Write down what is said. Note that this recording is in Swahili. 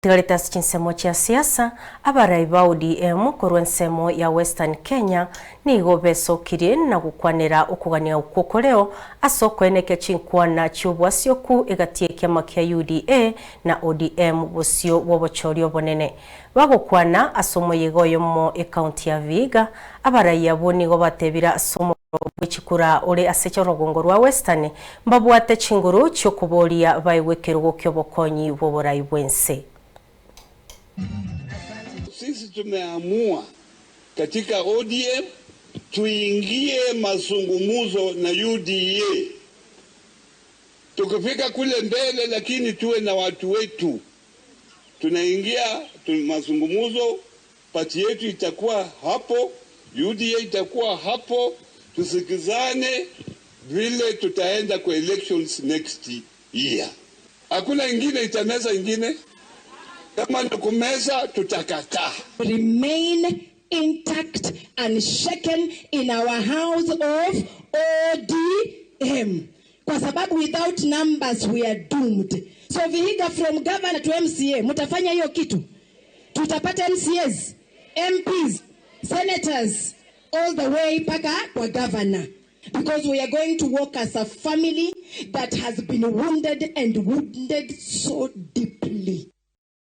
Tigarita chinsemo chia siasa abarai ba ODM korwa nsemo ya Western Kenya nigo besokirie na gukwanira ukugania ukokoreo asoko eneke chinkwana cyubwasyo ku egatie kiama kia UDA na ODM bosyo wobochorio bonene bagukwana asomo yegoyo mo account ya Viga abarai abo nigo batebira asomo bwikikura ore asecho rogongo rwa Western mbabwate chinguru cyo kuboria bayiwekerugo kyobokonyi boborai bwense. Sisi tumeamua katika ODM tuingie mazungumzo na UDA. Tukifika kule mbele, lakini tuwe na watu wetu. Tunaingia mazungumzo, pati yetu itakuwa hapo, UDA itakuwa hapo, tusikizane vile tutaenda kwa elections next year. Hakuna ingine itameza ingine. Kama nakumeza tutakataa. Remain intact and shaken in our house of ODM. Kwa sababu without numbers we are doomed. So Vihiga from governor to MCA, mutafanya hiyo kitu. Tutapata MCAs, MPs, senators, all the way paka kwa governor. Because we are going to work as a family that has been wounded and wounded so deeply.